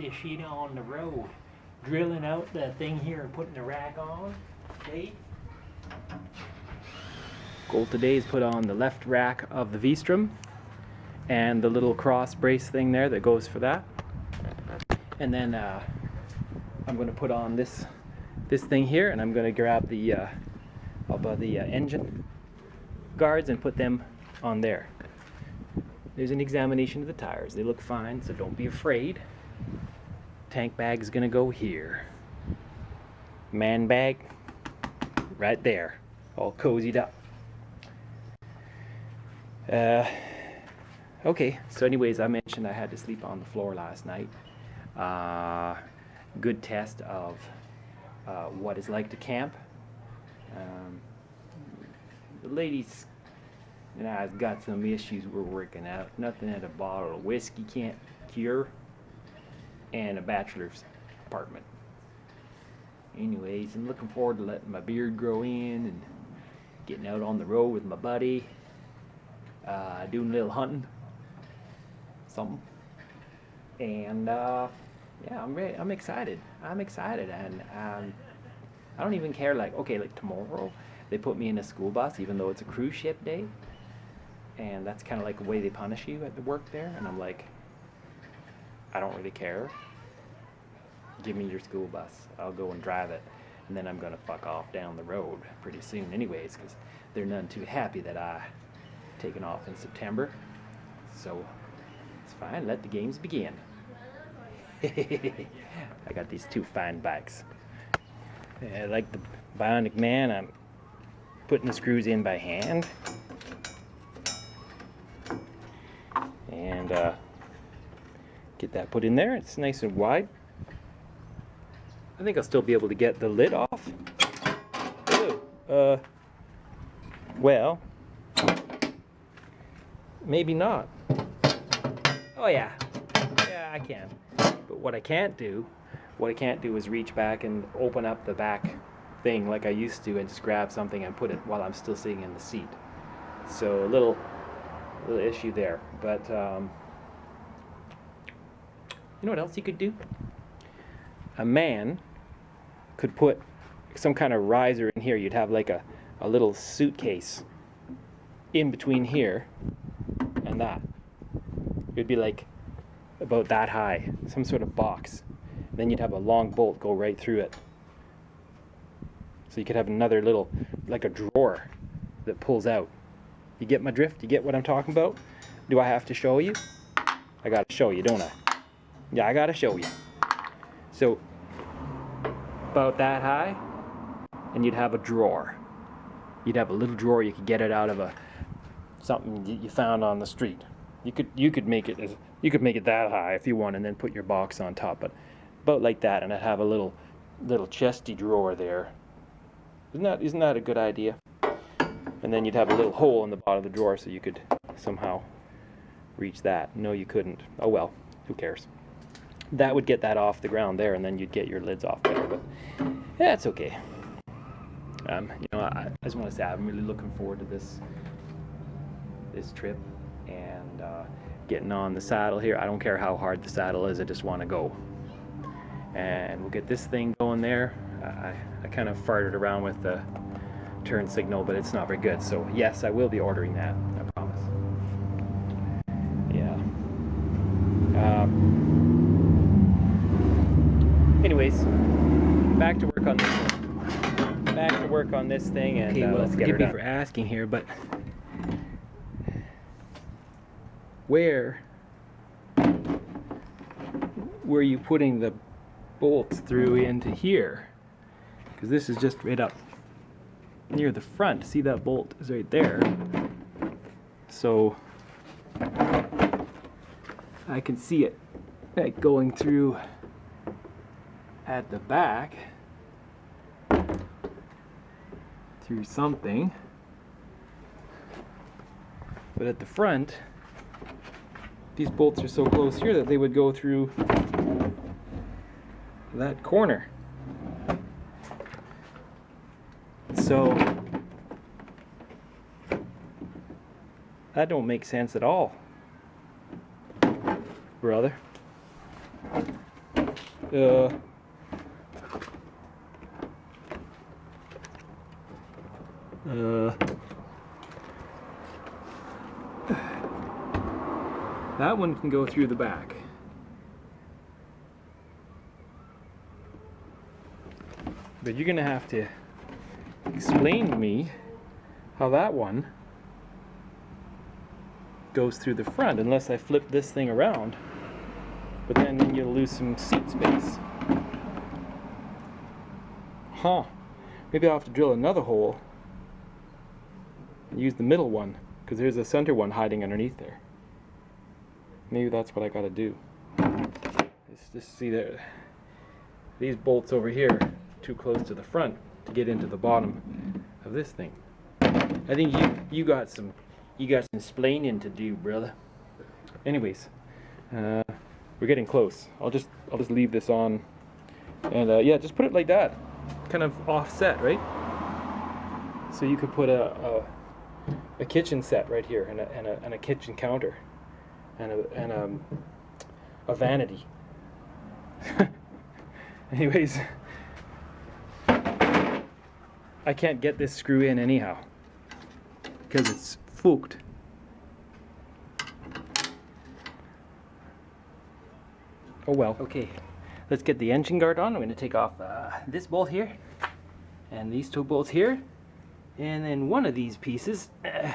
this shit on the road. Drilling out the thing here and putting the rack on. See? Goal today is put on the left rack of the V-strum and the little cross brace thing there that goes for that. And then I'm going to put on this thing here, and I'm going to grab the engine guards and put them on there. There's an examination of the tires. They look fine, so don't be afraid. Tank bag is going to go here. Man bag right there, all cozied up. Okay, so anyways, I mentioned I had to sleep on the floor last night. Good test of what it's like to camp. The ladies and I've got some issues we're working out. Nothing that a bottle of whiskey can't cure, and a bachelor's apartment. Anyways, I'm looking forward to letting my beard grow in and getting out on the road with my buddy, doing a little hunting, something. And yeah, I'm ready. I'm excited, and I don't even care. Like, okay, like tomorrow they put me in a school bus, even though it's a cruise ship day, and that's kind of like the way they punish you at the work there. And I'm like, I don't really care. Give me your school bus. I'll go and drive it, and then I'm gonna fuck off down the road pretty soon, anyways, because they're none too happy that I taken off in September. So it's fine. Let the games begin. I got these two fine bikes. Yeah, like the Bionic Man, I'm putting the screws in by hand, and get that put in there. It's nice and wide. I think I'll still be able to get the lid off. Ooh, well, maybe not. Oh yeah, I can. But what I can't do is reach back and open up the back thing like I used to and just grab something and put it while I'm still sitting in the seat. So a little issue there. But you know what else you could do? A man could put some kind of riser in here. You'd have like a little suitcase in between here and that. It'd be like about that high, some sort of box. Then you'd have a long bolt go right through it. So you could have another little, like a drawer that pulls out. You get my drift? You get what I'm talking about? Do I have to show you? I gotta show you, don't I? Yeah, I gotta show you. So, about that high, and you'd have a drawer. You'd have a little drawer. You could get it out of something you found on the street. You could make it that high if you want, and then put your box on top. But about like that, and I'd have a little chesty drawer there. Isn't that a good idea? And then you'd have a little hole in the bottom of the drawer so you could somehow reach that. No, you couldn't. Oh well, who cares? That would get that off the ground there, and then you'd get your lids off better. But yeah, it's okay. I just want to say I'm really looking forward to this trip, and getting on the saddle here. I don't care how hard the saddle is. I just want to go. And we'll get this thing going there. I kind of farted around with the turn signal, but it's not very good. So yes, I will be ordering that. I promise. Yeah. Anyways, back to work on this one. Back to work on this thing, and okay, well, let's get her forgive done. me for asking here, but Where were you putting the bolts through into here? Because this is just right up near the front. See, that bolt is right there. So I can see it like going through at the back through something. But at the front, these bolts are so close here that they would go through that corner. So that don't make sense at all, brother. That one can go through the back. But you're gonna have to explain to me how that one goes through the front, unless I flip this thing around. But then you'll lose some seat space. Huh. Maybe I'll have to drill another hole and use the middle one, because there's a center one hiding underneath there. Maybe that's what I gotta do. Just see there, these bolts over here too close to the front to get into the bottom of this thing. I think you got some explaining to do, brother. Anyways, we're getting close. I'll just leave this on, and yeah, just put it like that, kind of offset, right? So you could put a kitchen set right here, and a kitchen counter, and a vanity. Anyways, I can't get this screw in anyhow because it's fucked. Oh well. Okay, let's get the engine guard on. I'm going to take off this bolt here and these two bolts here, and then one of these pieces is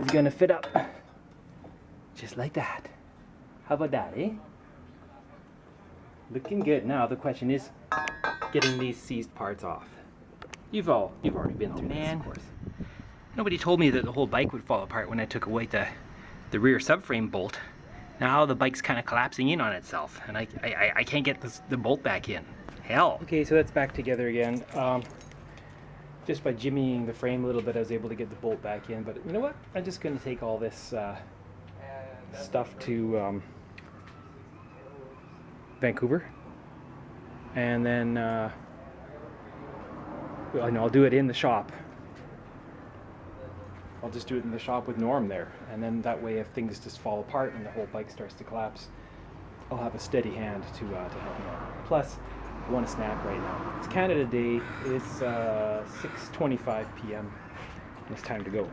going to fit up just like that. How about that, eh? Looking good. Now the question is getting these seized parts off. You've already been through this, of course. Nobody told me that the whole bike would fall apart when I took away the rear subframe bolt. Now the bike's kind of collapsing in on itself, and I can't get the bolt back in. Hell. Okay, so that's back together again. Just by jimmying the frame a little bit, I was able to get the bolt back in. But you know what? I'm just going to take all this stuff to Vancouver, and then I'll do it in the shop. I'll just do it in the shop with Norm there, and then that way if things just fall apart and the whole bike starts to collapse, I'll have a steady hand to help me out. Plus, I want a snack right now. It's Canada Day. It's 6:25 p.m. It's time to go.